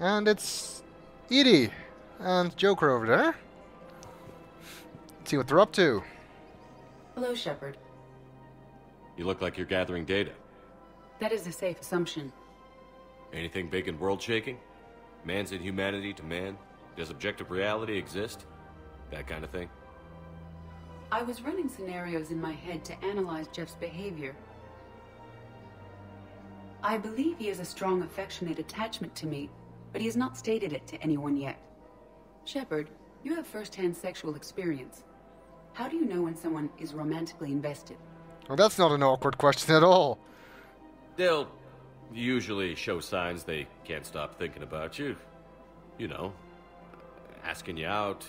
And it's Edie and Joker over there. Let's see what they're up to. Hello, Shepard. You look like you're gathering data. That is a safe assumption. Anything big and world-shaking? Man's inhumanity to man? Does objective reality exist? That kind of thing? I was running scenarios in my head to analyze Jeff's behavior. I believe he has a strong affectionate attachment to me, but he has not stated it to anyone yet. Shepard, you have first-hand sexual experience. How do you know when someone is romantically invested? Well, that's not an awkward question at all. They'll usually show signs they can't stop thinking about you. You know, asking you out,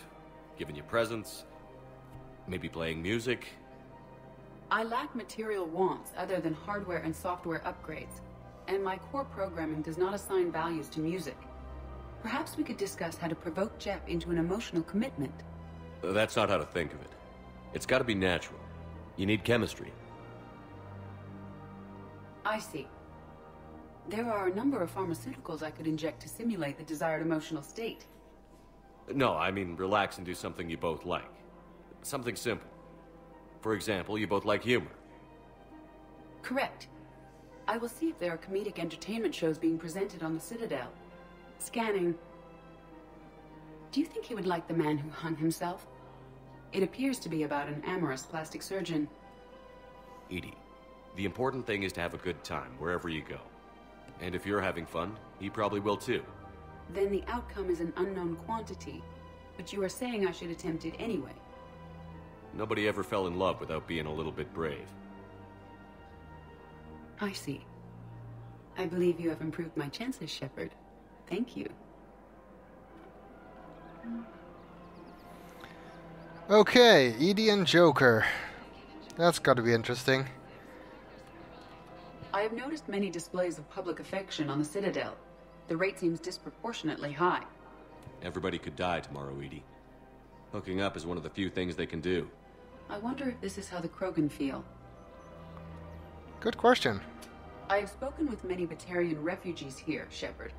giving you presents, maybe playing music. I lack material wants other than hardware and software upgrades, and my core programming does not assign values to music. Perhaps we could discuss how to provoke Jeff into an emotional commitment. That's not how to think of it. It's got to be natural. You need chemistry. I see. There are a number of pharmaceuticals I could inject to simulate the desired emotional state. No, I mean relax and do something you both like. Something simple. For example, you both like humor. Correct. I will see if there are comedic entertainment shows being presented on the Citadel. Scanning. Do you think he would like The Man Who Hung Himself? It appears to be about an amorous plastic surgeon. Edie, the important thing is to have a good time wherever you go. And if you're having fun, he probably will too. Then the outcome is an unknown quantity, but you are saying I should attempt it anyway. Nobody ever fell in love without being a little bit brave. I see. I believe you have improved my chances, Shepard. Thank you. Okay, Edie and Joker. That's got to be interesting. I have noticed many displays of public affection on the Citadel. The rate seems disproportionately high. Everybody could die tomorrow, Edie. Hooking up is one of the few things they can do. I wonder if this is how the Krogan feel. Good question. I have spoken with many Batarian refugees here, Shepard.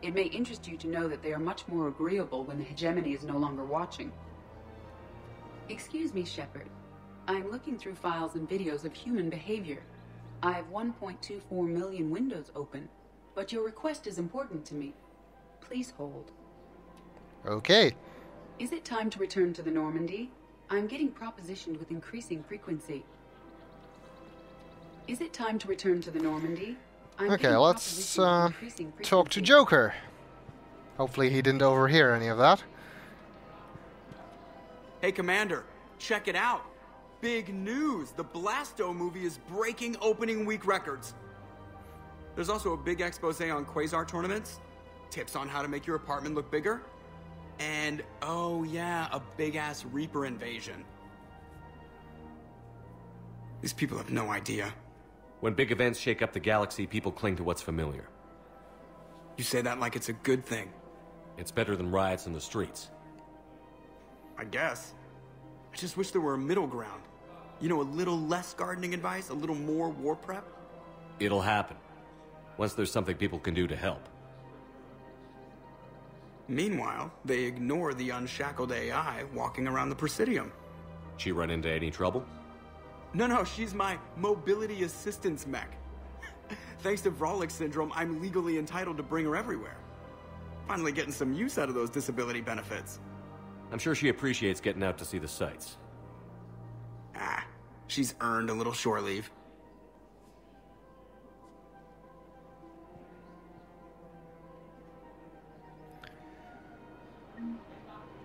It may interest you to know that they are much more agreeable when the hegemony is no longer watching. Excuse me, Shepard. I am looking through files and videos of human behavior. I have 1.24 million windows open, but your request is important to me. Please hold. Okay. Is it time to return to the Normandy? I'm getting propositioned with increasing frequency. Is it time to return to the Normandy? Okay, let's talk to Joker. Hopefully he didn't overhear any of that. Hey, Commander, check it out. Big news! The Blasto movie is breaking opening week records. There's also a big expose on Quasar tournaments, tips on how to make your apartment look bigger, and, oh yeah, a big-ass Reaper invasion. These people have no idea. When big events shake up the galaxy, people cling to what's familiar. You say that like it's a good thing. It's better than riots in the streets. I guess. I just wish there were a middle ground. You know, a little less gardening advice, a little more war prep. It'll happen. Once there's something people can do to help. Meanwhile, they ignore the unshackled AI walking around the Presidium. She run into any trouble? No, she's my mobility assistance mech. Thanks to Vrolic syndrome, I'm legally entitled to bring her everywhere. Finally getting some use out of those disability benefits. I'm sure she appreciates getting out to see the sights. Ah, she's earned a little shore leave.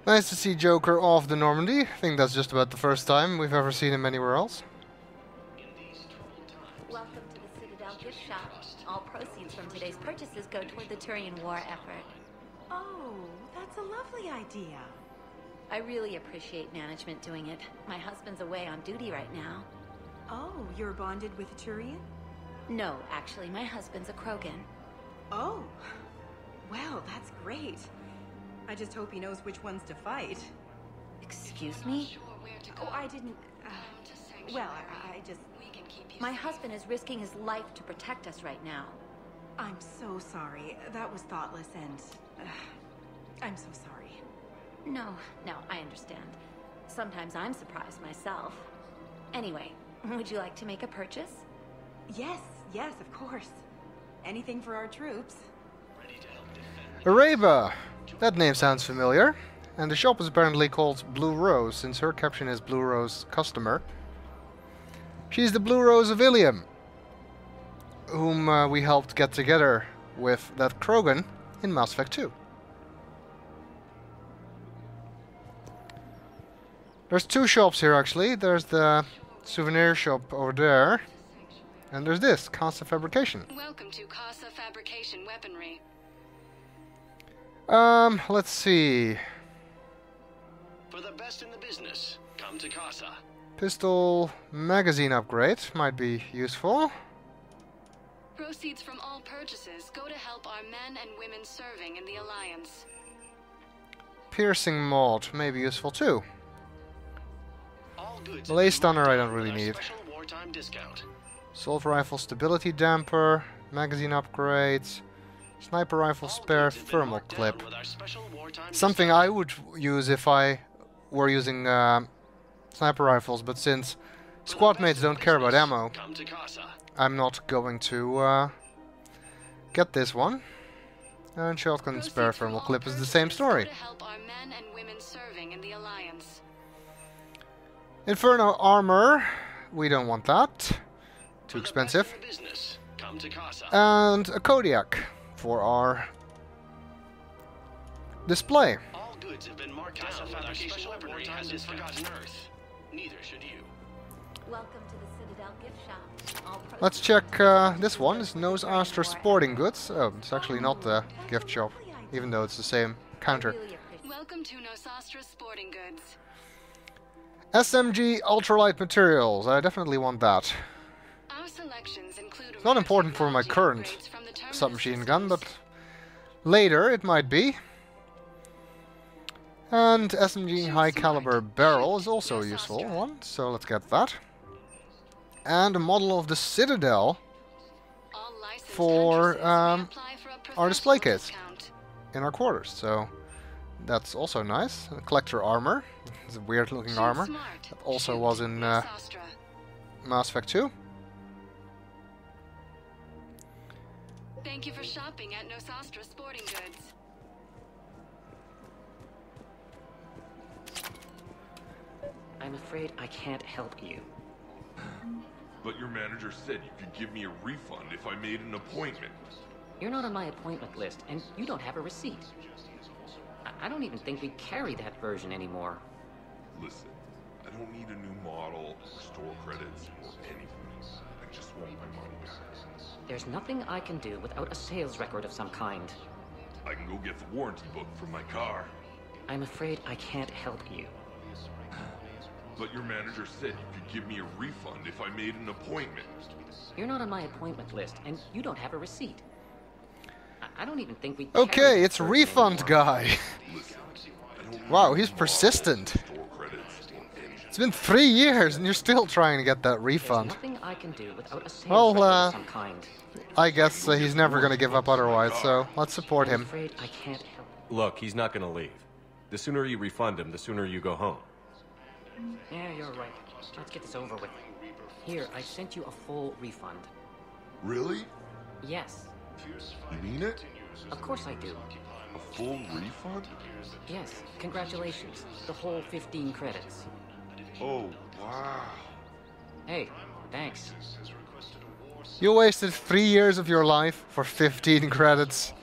Nice to see Joker off the Normandy. I think that's just about the first time we've ever seen him anywhere else. Welcome to the Citadel gift shop. All proceeds from today's purchases go toward the Turian war effort. Oh, that's a lovely idea. I really appreciate management doing it. My husband's away on duty right now. Oh, you're bonded with a Turian? No, actually, my husband's a Krogan. Oh, well, that's great. I just hope he knows which ones to fight. Excuse me? Oh, I didn't... well, I just... My husband is risking his life to protect us right now. I'm so sorry. That was thoughtless and... I'm so sorry. No, I understand. Sometimes I'm surprised myself. Anyway, would you like to make a purchase? Yes, of course. Anything for our troops. Aria! That name sounds familiar. And the shop is apparently called Blue Rose, since her caption is Blue Rose Customer. She's the Blue Rose of Ilium, whom we helped get together with that Krogan in Mass Effect 2. There's two shops here actually. There's the souvenir shop over there. And there's this, Casa Fabrication. Welcome to Casa Fabrication Weaponry. Let's see. For the best in the business, come to Casa. Pistol magazine upgrade might be useful. Proceeds from all purchases go to help our men and women serving in the Alliance. Piercing mod may be useful too. All goods Lay have been stunner I marked don't down really with our need. special wartime discount. Assault rifle stability damper, magazine upgrades, sniper rifle All spare goods have been thermal marked down clip. with our special wartime Something discount. I would use if I were using sniper rifles, but since For the squad best mates in the don't care about business, ammo, come to Casa. I'm not going to get this one. And shotgun Proceeds spare from thermal all clip is the same purchases story. go to help our men and women serving in the Alliance. Inferno armor, we don't want that. For Too the expensive. best in the business, come to Casa. And a Kodiak for our display. All goods have been marked down with our special wartime discount. Earth. Neither should you. Welcome to the Citadel gift shop. All Let's proceeds check this one. It's Nose Astra Sporting Goods. Oh, it's actually not the gift shop, even though it's the same counter. really appreciate. Welcome to Nosastra Sporting Goods. SMG ultralight materials. I definitely want that. Our selections include It's not important for my current submachine gun, but later it might be. And SMG high caliber barrel is also a useful one, so let's get that. And a model of the Citadel for our display case in our quarters, so that's also nice. Collector armor. It's a weird looking armor. That also was in Mass Effect 2. Thank you for shopping at Nosastra Sporting Goods. I'm afraid I can't help you. But your manager said you could give me a refund if I made an appointment. You're not on my appointment list, and you don't have a receipt. I don't even think we carry that version anymore. Listen, I don't need a new model, or store credits, or anything. I just want my money back. There's nothing I can do without a sales record of some kind. I can go get the warranty book from my car. I'm afraid I can't help you. But your manager said you could give me a refund if I made an appointment. You're not on my appointment list, and you don't have a receipt. I don't even think we Okay, carry that it's version refund anymore. guy. Listen, I don't Wow, need he's a new persistent. model, store credits, or anything. It's been 3 years and you're still trying to get that There's refund. nothing I can do without a sales Well, record of some kind. I guess he's never gonna give up otherwise, so let's support I'm him. afraid I can't help. Look, he's not gonna leave. The sooner you refund him, the sooner you go home. Yeah, you're right. Let's get this over with. Here, I sent you a full refund. Really? Yes, You mean it? of course I do. A full refund? Yes, congratulations. The whole 15 credits. Oh, wow. Hey, thanks. You wasted 3 years of your life for 15 credits.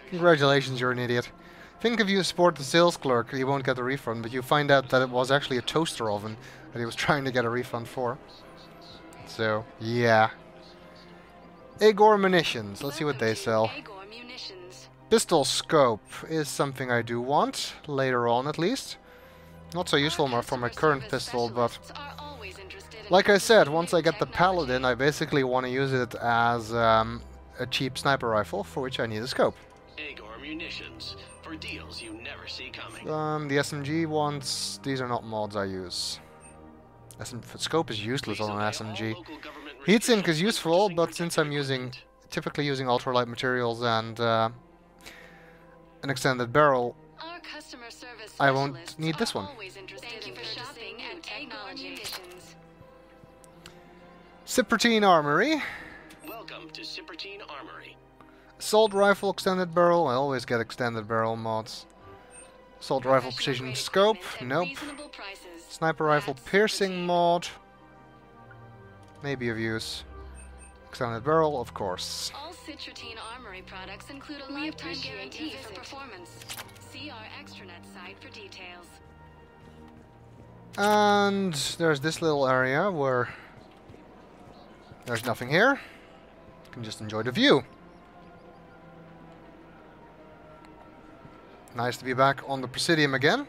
Congratulations, you're an idiot. Think if you support the sales clerk, you won't get a refund, but you find out that it was actually a toaster oven that he was trying to get a refund for. So, yeah. Agor munitions, let's see what they sell. Agor Munitions. Pistol scope is something I do want, later on at least. Not so useful for my current pistol, but like I said, once I get the Paladin, I basically want to use it as a cheap sniper rifle, for which I need a scope. Agor Munitions. For deals you never see coming. The SMG ones, these are not mods I use. Scope is useless on an SMG. Heatsink is useful, but since I'm using typically using ultralight materials and an extended barrel, Our customer service I won't specialists need this are one. always interested in purchasing new technology. Cypertine Armory. Welcome to Cypertine Armory. Assault Rifle Extended Barrel. I always get extended barrel mods. Assault Rifle Precision Scope. Nope. Sniper Rifle Piercing mod. Maybe of use. Extended barrel, of course. All Cypertine Armory products include a lifetime guarantee for performance. See our extranet site for details. And there's this little area where there's nothing here. You can just enjoy the view. Nice to be back on the Presidium again.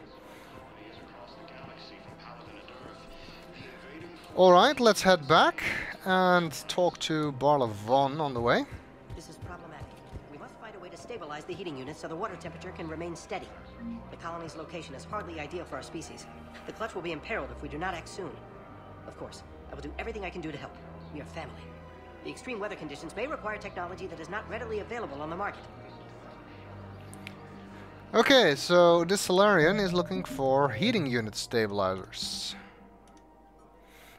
Alright, let's head back and talk to Barla Von on the way. This is problematic. We must find a way to stabilize the heating unit so the water temperature can remain steady. The colony's location is hardly ideal for our species. The clutch will be imperiled if we do not act soon. Of course, I will do everything I can do to help. We are family. The extreme weather conditions may require technology that is not readily available on the market. Okay, so this Solarian is looking for heating unit stabilizers.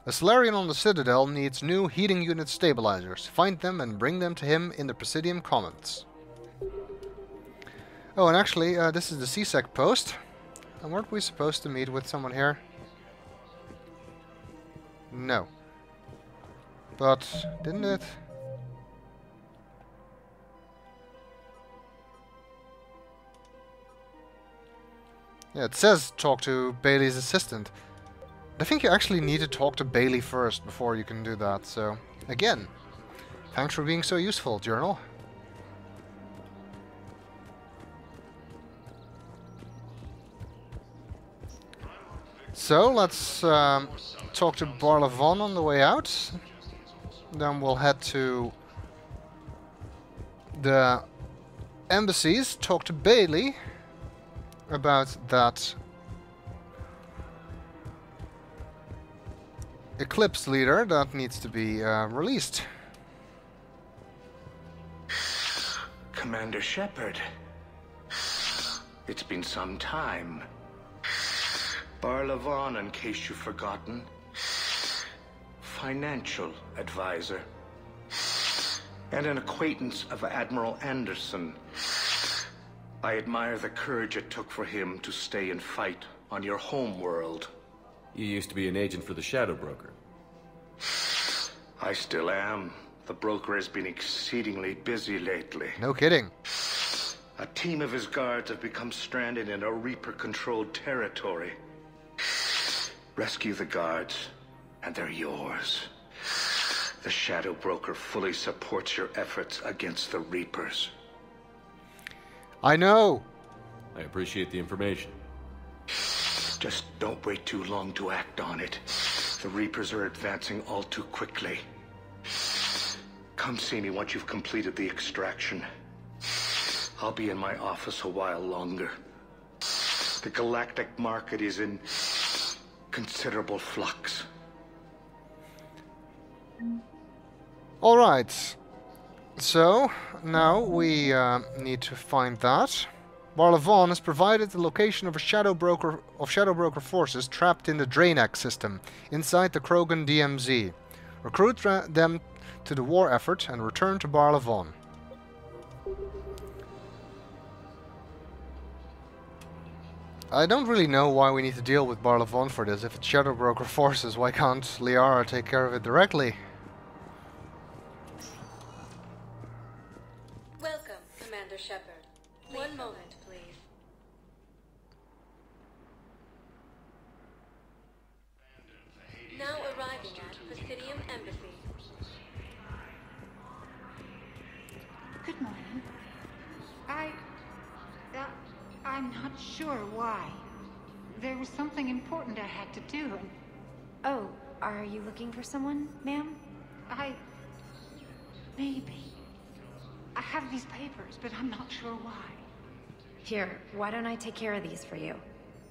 A Solarian on the Citadel needs new heating unit stabilizers. Find them and bring them to him in the Presidium Commons. Oh, and actually, this is the CSEC post. And weren't we supposed to meet with someone here? No. But, didn't it? Yeah, it says talk to Bailey's assistant. I think you actually need to talk to Bailey first before you can do that, so... Again, thanks for being so useful, Journal. So, let's talk to Barla Von on the way out. Then we'll head to the embassies, talk to Bailey about that Eclipse leader that needs to be released. Commander Shepard. It's been some time. Barla Von, in case you've forgotten. Financial advisor. And an acquaintance of Admiral Anderson. I admire the courage it took for him to stay and fight on your home world. You used to be an agent for the Shadow Broker. I still am. The broker has been exceedingly busy lately. No kidding. A team of his guards have become stranded in a Reaper-controlled territory. Rescue the guards, and they're yours. The Shadow Broker fully supports your efforts against the Reapers. I know. I appreciate the information. Just don't wait too long to act on it. The Reapers are advancing all too quickly. Come see me once you've completed the extraction. I'll be in my office a while longer. The galactic market is in considerable flux. Alright. So, now we need to find that. Barla Von has provided the location of a Shadow Broker forces trapped in the Draenac system, inside the Krogan DMZ. Recruit them to the war effort and return to Barla Von. I don't really know why we need to deal with Barla Von for this. If it's Shadow Broker forces, why can't Liara take care of it directly? Welcome, Commander Shepard. One moment, please. Now arriving at Presidium Embassy. Good morning. I'm not sure why. There was something important I had to do, and... Oh, are you looking for someone, ma'am? Maybe. I have these papers, but I'm not sure why. Here, why don't I take care of these for you?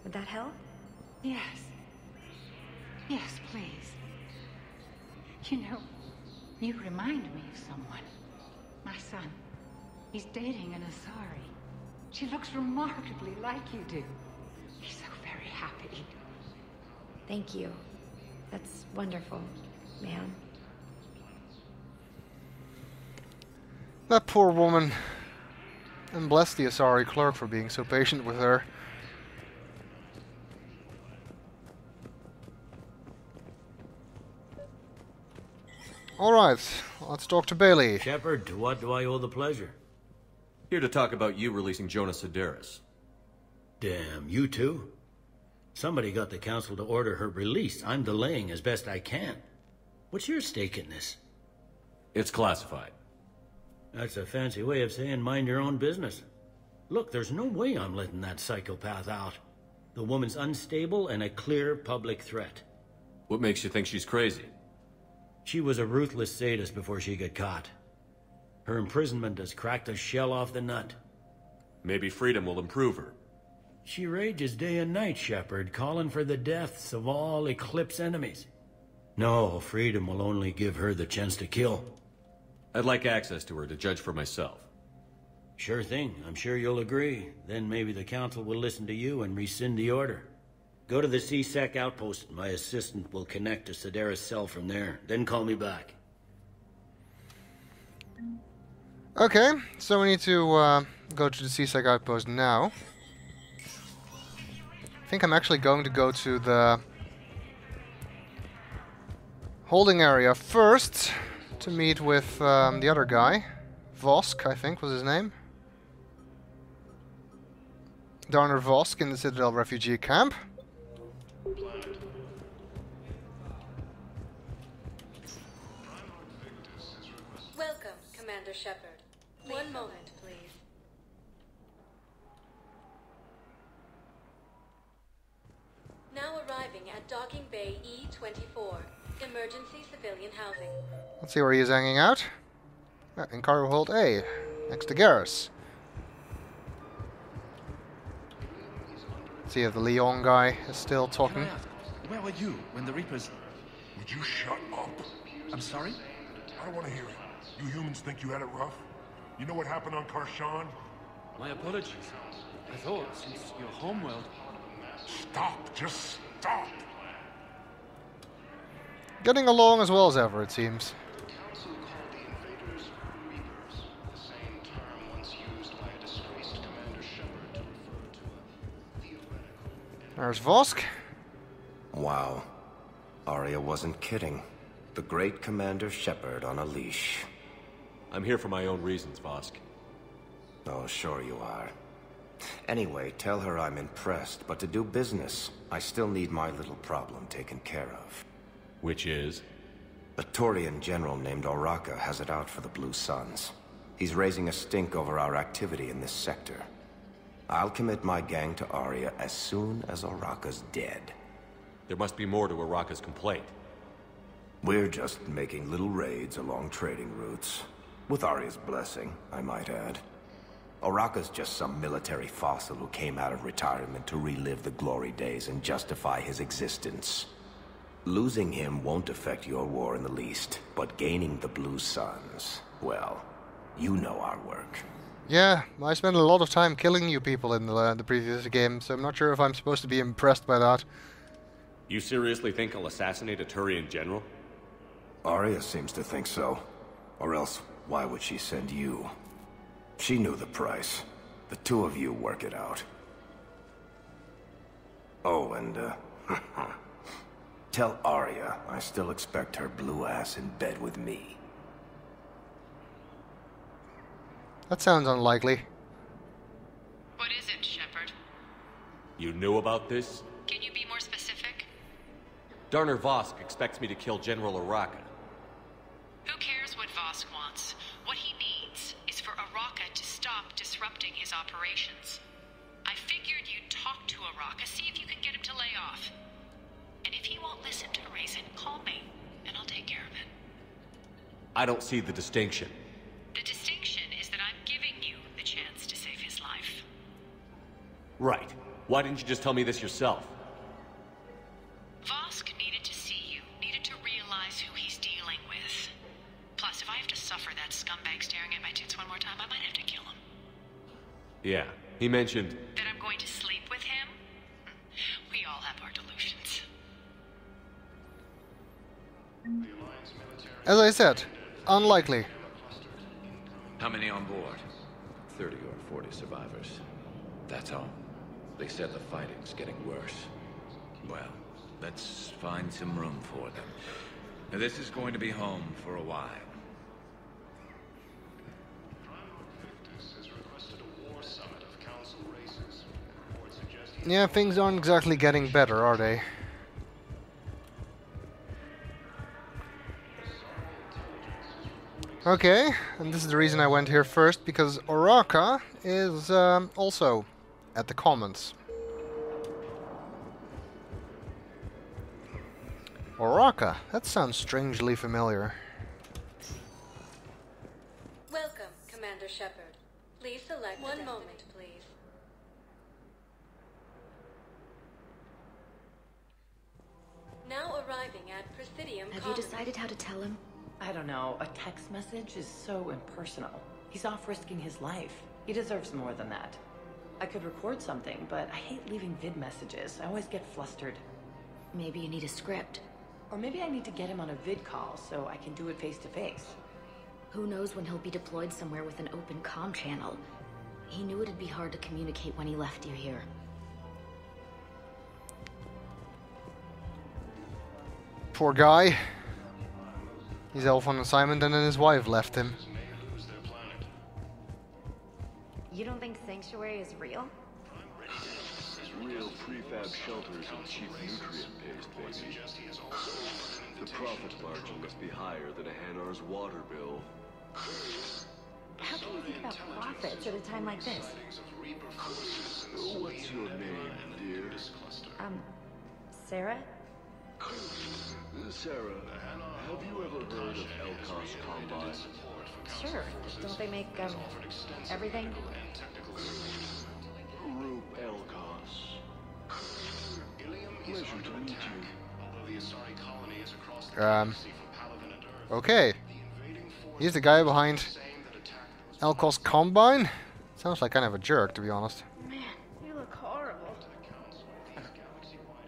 Would that help? Yes. Yes, please. You know, you remind me of someone. My son. He's dating an Asari. She looks remarkably like you do. He's so very happy. Thank you. That's wonderful, ma'am. That poor woman. And bless the Asari clerk for being so patient with her. Alright, let's talk to Bailey. Shepard, to what do I owe the pleasure? Here to talk about you releasing Jonas Sedaris. Damn, you too? Somebody got the council to order her release. I'm delaying as best I can. What's your stake in this? It's classified. That's a fancy way of saying mind your own business. Look, there's no way I'm letting that psychopath out. The woman's unstable and a clear public threat. What makes you think she's crazy? She was a ruthless sadist before she got caught. Her imprisonment has cracked the shell off the nut. Maybe freedom will improve her. She rages day and night, Shepard, calling for the deaths of all Eclipse enemies. No, freedom will only give her the chance to kill. I'd like access to her to judge for myself. Sure thing. I'm sure you'll agree. Then maybe the council will listen to you and rescind the order. Go to the C-Sec outpost. My assistant will connect to Sedaris' cell from there. Then call me back. Okay, so we need to go to the C-Sec outpost now. I think I'm actually going to go to the holding area first to meet with the other guy. Vosk, I think was his name. Darner Vosk in the Citadel refugee camp. Welcome, Commander Shepard. One moment, please. Now arriving at Docking Bay E-24, emergency civilian housing. Let's see where he is hanging out. In cargo hold A, next to Garrus. See if the Leon guy is still talking. Where were you when the Reapers... Would you shut up? I'm sorry? I don't want to hear it. You humans think you had it rough? You know what happened on Karshan? My apologies. I thought, since your homeworld... Stop! Just stop! Getting along as well as ever, it seems. There's Vosk. Wow. Aria wasn't kidding. The great Commander Shepard on a leash. I'm here for my own reasons, Vosk. Oh, sure you are. Anyway, tell her I'm impressed, but to do business, I still need my little problem taken care of. Which is? A Taurian general named Oraka has it out for the Blue Suns. He's raising a stink over our activity in this sector. I'll commit my gang to Aria as soon as Oraka's dead. There must be more to Oraka's complaint. We're just making little raids along trading routes. With Aria's blessing, I might add. Oraka's just some military fossil who came out of retirement to relive the glory days and justify his existence. Losing him won't affect your war in the least, but gaining the Blue Suns, well, you know our work. Yeah, I spent a lot of time killing you people in the previous game, so I'm not sure if I'm supposed to be impressed by that. You seriously think I'll assassinate a Turian general? Aria seems to think so. Or else, why would she send you? She knew the price. The two of you work it out. Oh, and, tell Aria I still expect her blue ass in bed with me. That sounds unlikely. What is it, Shepard? You knew about this? Can you be more specific? Darner Vosk expects me to kill General Oraka. Who cares what Vosk wants? What he needs is for Oraka to stop disrupting his operations. I figured you'd talk to Oraka, see if you can get him to lay off. And if he won't listen to reason, call me, and I'll take care of it. I don't see the distinction. The distinction is that I'm giving you the chance to save his life. Right. Why didn't you just tell me this yourself? Vosk needed to see you, needed to realize who he's dealing with. Plus, if I have to suffer that scumbag staring at my Yeah, he mentioned... That I'm going to sleep with him? We all have our delusions. As I said, unlikely. How many on board? 30 or 40 survivors. That's all. They said the fighting's getting worse. Well, let's find some room for them. Now, this is going to be home for a while. Yeah, things aren't exactly getting better, are they? Okay, and this is the reason I went here first, because Oraka is also at the comments. Oraka, that sounds strangely familiar. Welcome, Commander Shepard. Please select one moment, please. Now arriving at Presidium. Have you decided how to tell him? I don't know. A text message is so impersonal. He's off risking his life. He deserves more than that. I could record something, but I hate leaving vid messages. I always get flustered. Maybe you need a script. Or maybe I need to get him on a vid call so I can do it face to face. Who knows when he'll be deployed somewhere with an open comm channel. He knew it'd be hard to communicate when he left you here. Poor guy. He's off on assignment and then his wife left him. You don't think Sanctuary is real? Real prefab shelters and cheap nutrient-based, baby. The profit margin must be higher than a Hanar's water bill. How can you think about profits at a time like this? What's your name, dear? Sarah? Sarah, have you ever heard of Elkos Combine? Sure. Don't they make, everything? Group Elkos. Pleasure to meet you. Okay. He's the guy behind Elkos Combine? Sounds like kind of a jerk, to be honest. Man, you look horrible.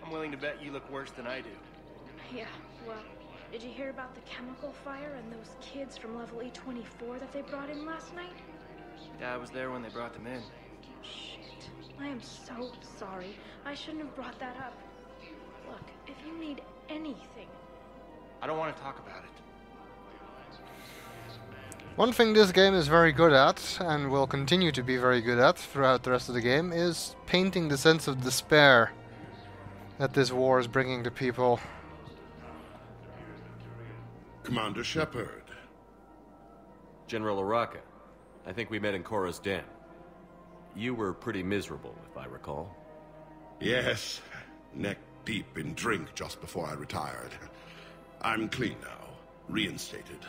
I'm willing to bet you look worse than I do. Yeah, well, did you hear about the chemical fire and those kids from level E24 that they brought in last night? Yeah, I was there when they brought them in. Shit. I am so sorry. I shouldn't have brought that up. Look, if you need anything... I don't want to talk about it. One thing this game is very good at, and will continue to be very good at throughout the rest of the game, is painting the sense of despair that this war is bringing to people. Commander Shepard. General Araka. I think we met in Korra's den. You were pretty miserable, if I recall. Yes, neck deep in drink just before I retired. I'm clean now, reinstated.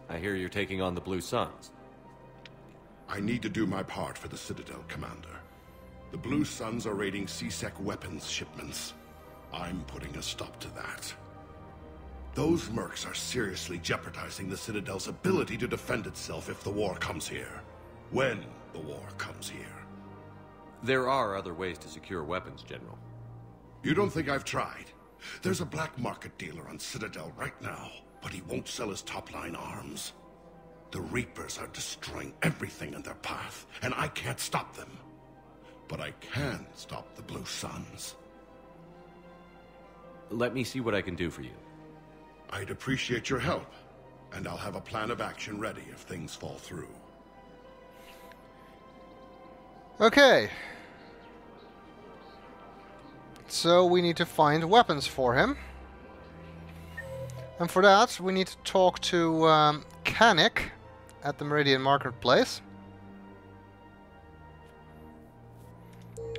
I hear you're taking on the Blue Suns. I need to do my part for the Citadel, Commander. The Blue Suns are raiding CSEC weapons shipments. I'm putting a stop to that. Those mercs are seriously jeopardizing the Citadel's ability to defend itself if the war comes here. When the war comes here. There are other ways to secure weapons, General. You don't think I've tried? There's a black market dealer on Citadel right now, but he won't sell his top-line arms. The Reapers are destroying everything in their path, and I can't stop them. But I can stop the Blue Suns. Let me see what I can do for you. I'd appreciate your help, and I'll have a plan of action ready if things fall through. Okay. So we need to find weapons for him. And for that, we need to talk to Kanik at the Meridian Marketplace.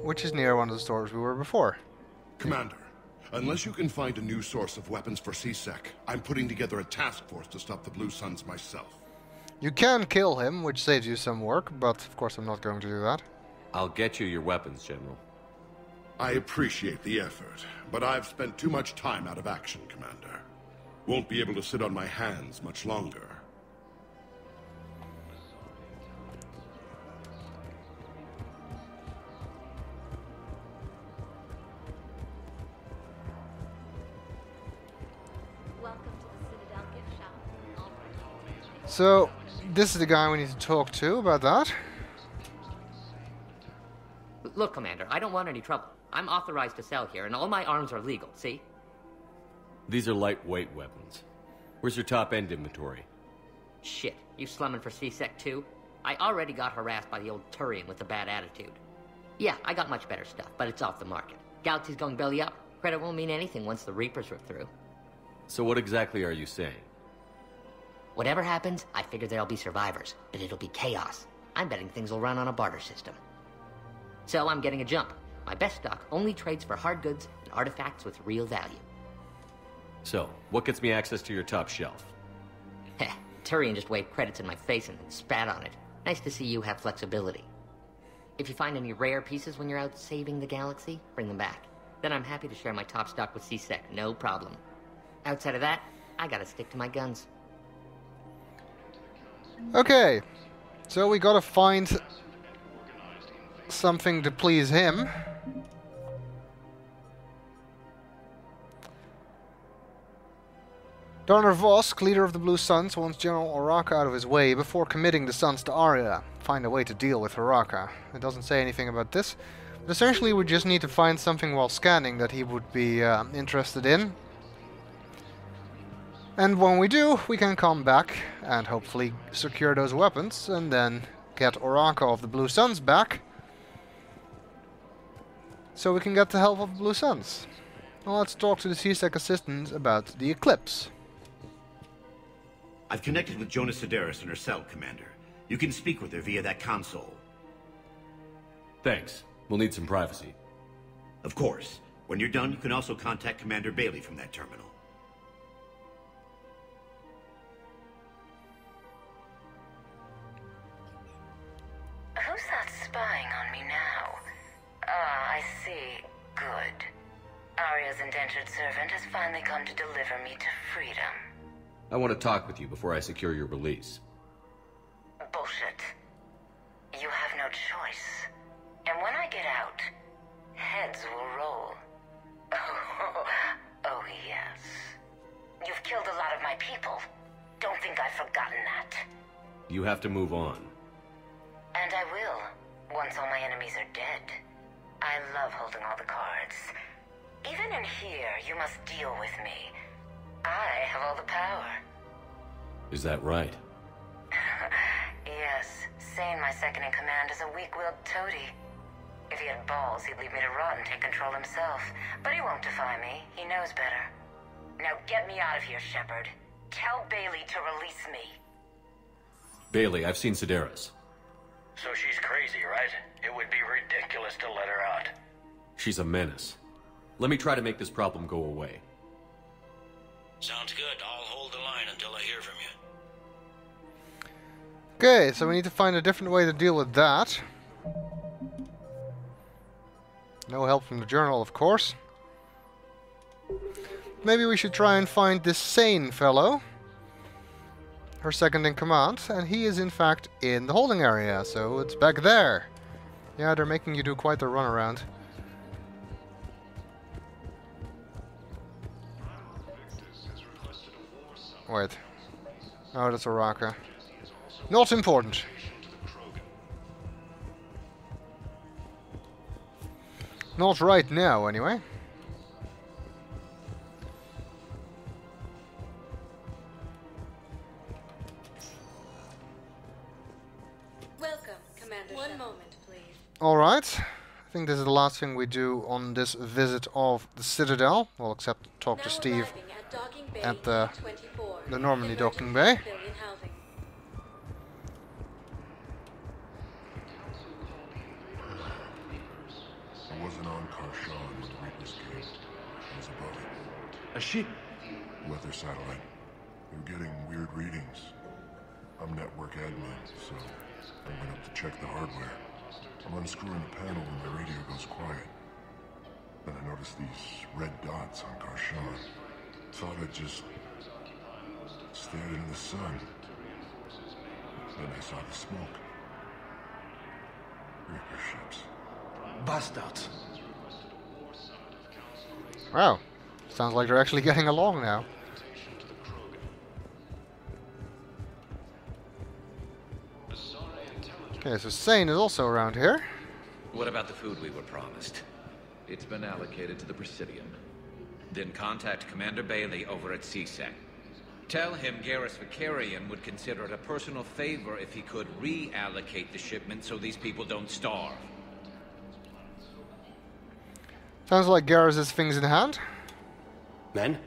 Which is near one of the stores we were before. Commander, unless you can find a new source of weapons for CSEC, I'm putting together a task force to stop the Blue Suns myself. You can kill him, which saves you some work, but of course I'm not going to do that. I'll get you your weapons, General. I appreciate the effort, but I've spent too much time out of action, Commander. Won't be able to sit on my hands much longer. So, this is the guy we need to talk to about that. Look, Commander, I don't want any trouble. I'm authorized to sell here, and all my arms are legal, see? These are lightweight weapons. Where's your top-end inventory? Shit, you slumming for C-Sec too? I already got harassed by the old Turian with a bad attitude. Yeah, I got much better stuff, but it's off the market. Galaxy's going belly up. Credit won't mean anything once the Reapers rip through. So what exactly are you saying? Whatever happens, I figure there'll be survivors, but it'll be chaos. I'm betting things will run on a barter system. So I'm getting a jump. My best stock only trades for hard goods and artifacts with real value. So, what gets me access to your top shelf? Heh, Turian just waved credits in my face and spat on it. Nice to see you have flexibility. If you find any rare pieces when you're out saving the galaxy, bring them back. Then I'm happy to share my top stock with C-Sec, no problem. Outside of that, I gotta stick to my guns. Okay, so we gotta find something to please him. Darner Vosk, leader of the Blue Suns, wants General Oraka out of his way before committing the Suns to Aria. Find a way to deal with Oraka. It doesn't say anything about this, but essentially we just need to find something while scanning that he would be interested in. And when we do, we can come back and hopefully secure those weapons and then get Oraka of the Blue Suns back, so we can get the help of the Blue Suns. Now let's talk to the C-Sec assistant about the Eclipse. I've connected with Jonas Sedaris in her cell, Commander. You can speak with her via that console. Thanks. We'll need some privacy. Of course. When you're done, you can also contact Commander Bailey from that terminal. Who's that spying on me now? Ah, I see. Good. Aria's indentured servant has finally come to deliver me to freedom. I want to talk with you before I secure your release. Bullshit. You have no choice. And when I get out, heads will roll. Oh, yes. You've killed a lot of my people. Don't think I've forgotten that. You have to move on. And I will, once all my enemies are dead. I love holding all the cards. Even in here, you must deal with me. I have all the power. Is that right? Yes. Sane, my second-in-command, is a weak-willed toady. If he had balls, he'd leave me to rot and take control himself. But he won't defy me. He knows better. Now get me out of here, Shepard. Tell Bailey to release me. Bailey, I've seen Sedaris. So she's crazy, right? It would be ridiculous to let her out. She's a menace. Let me try to make this problem go away. Sounds good. I'll hold the line until I hear from you. Okay, so we need to find a different way to deal with that. No help from the journal, of course. Maybe we should try and find this Sane fellow, her second in command, and he is in fact in the holding area, so it's back there. Yeah, they're making you do quite the runaround. Wait. Oh, that's Oraka. Not important. Not right now, anyway. Welcome, Commander. One moment, please. Alright. I think this is the last thing we do on this visit of the Citadel. Well, except talk to Steve at the Normandy docking bay. I wasn't on Karshan when the Reapers came. I was above it. A ship? Weather satellite. They're getting weird readings. I'm network admin, so I went up to check the hardware. I'm unscrewing the panel when my radio goes quiet. Then I noticed these red dots on Karshan. Thought I just stared into the sun. Then I saw the smoke. Reaper ships. Bastards. Wow. Sounds like they're actually getting along now. Okay, so Sane is also around here. What about the food we were promised? It's been allocated to the Presidium. Then contact Commander Bailey over at CSEC. Tell him Garrus Vicarian would consider it a personal favor if he could reallocate the shipment so these people don't starve. Sounds like Garrus has things in hand. Men,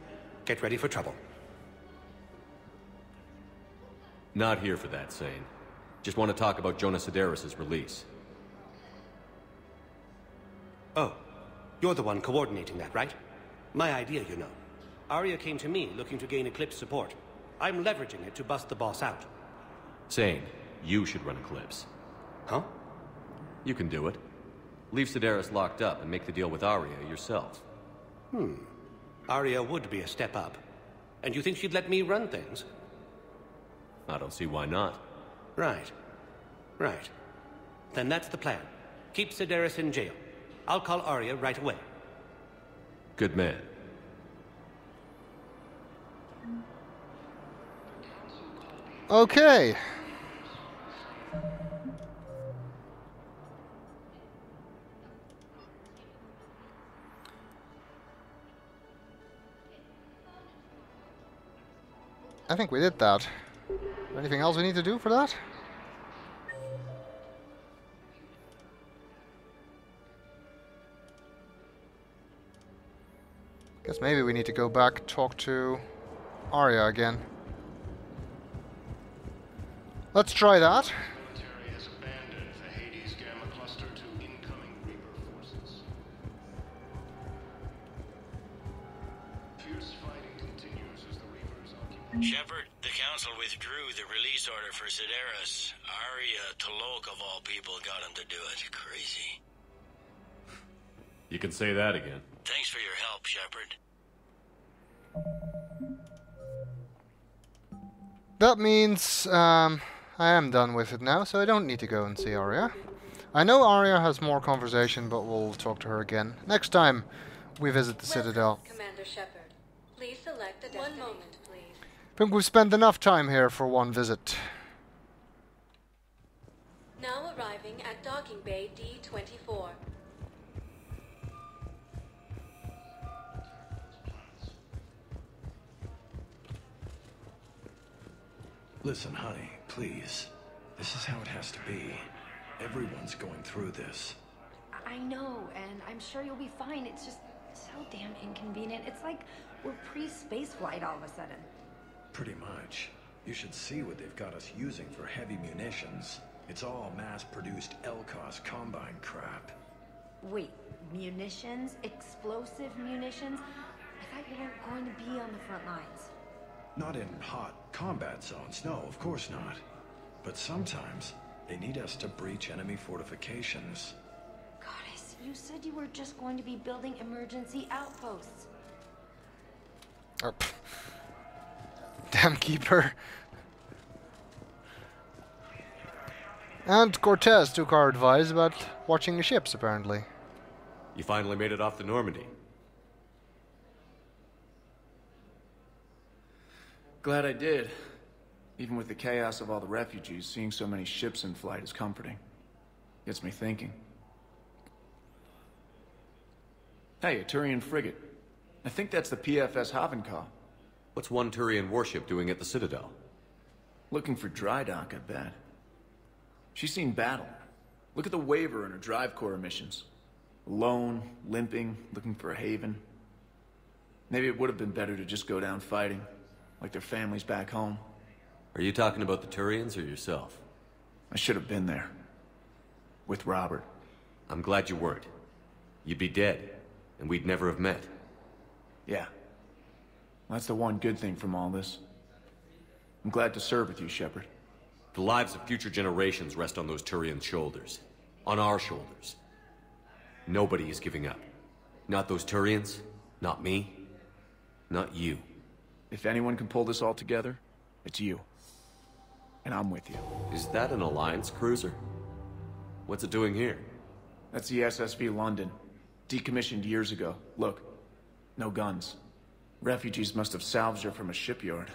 get ready for trouble. Not here for that, Sane. Just want to talk about Jonas Sedaris' release. Oh, you're the one coordinating that, right? My idea, you know. Aria came to me looking to gain Eclipse support. I'm leveraging it to bust the boss out. Sane, you should run Eclipse. Huh? You can do it. Leave Sedaris locked up and make the deal with Aria yourself. Aria would be a step up. And you think she'd let me run things? I don't see why not. Right. Right. Then that's the plan. Keep Sedaris in jail. I'll call Aria right away. Good man. Okay. I think we did that. Anything else we need to do for that? Guess maybe we need to go back, talk to Aria again. Let's try that. Shepard, the Council withdrew the release order for Sedaris. Aria Tolok, of all people, got him to do it. Crazy. You can say that again. Thanks for your help, Shepard. That means I am done with it now, so I don't need to go and see Aria. I know Aria has more conversation, but we'll talk to her again next time we visit the Citadel. Commander Shepard, please select a destination. 1 moment, please. I think we've spent enough time here for one visit. Now arriving at Docking Bay D-24. Listen, honey, please. This is how it has to be. Everyone's going through this. I know, and I'm sure you'll be fine. It's just so damn inconvenient. It's like we're pre-space flight all of a sudden. Pretty much. You should see what they've got us using for heavy munitions. It's all mass-produced LCOS Combine crap. Wait, munitions? Explosive munitions? I thought you weren't going to be on the front lines. Not in hot combat zones, no, of course not. But sometimes, they need us to breach enemy fortifications. Goddess, you said you were just going to be building emergency outposts. Oh, damn Keeper. And Cortez took our advice about watching the ships, apparently. You finally made it off the Normandy. Glad I did. Even with the chaos of all the refugees, seeing so many ships in flight is comforting. Gets me thinking. Hey, a Turian frigate. I think that's the PFS Havenkaw. What's one Turian warship doing at the Citadel? Looking for dry dock, I bet. She's seen battle. Look at the waiver in her drive core emissions. Alone, limping, looking for a haven. Maybe it would have been better to just go down fighting. Like their families back home. Are you talking about the Turians or yourself? I should have been there. With Robert. I'm glad you weren't. You'd be dead, and we'd never have met. Yeah. That's the one good thing from all this. I'm glad to serve with you, Shepard. The lives of future generations rest on those Turian shoulders. On our shoulders. Nobody is giving up. Not those Turians, not me, not you. If anyone can pull this all together, it's you. And I'm with you. Is that an Alliance cruiser? What's it doing here? That's the SSV London. Decommissioned years ago. Look, no guns. Refugees must have salvaged her from a shipyard.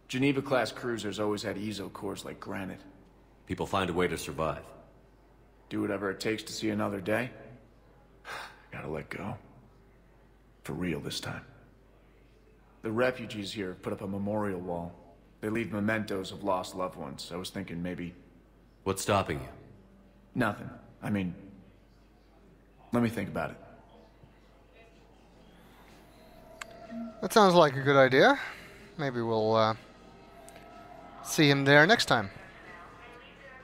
Geneva-class cruisers always had ESO cores like granite. People find a way to survive. Do whatever it takes to see another day. Gotta let go. For real this time. The refugees here have put up a memorial wall. They leave mementos of lost loved ones. I was thinking maybe... What's stopping you? Nothing. I mean... Let me think about it. That sounds like a good idea. Maybe we'll see him there next time.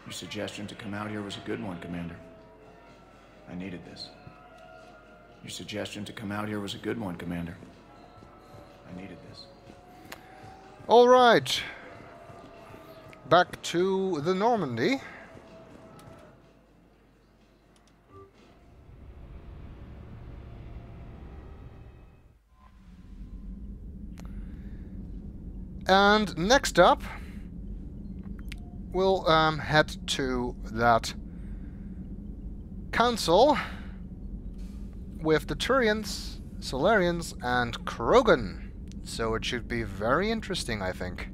Your suggestion to come out here was a good one, Commander. I needed this. Your suggestion to come out here was a good one, Commander. I needed this. All right. Back to the Normandy. And next up, we'll head to that council with the Turians, Solarians, and Krogan. So it should be very interesting, I think.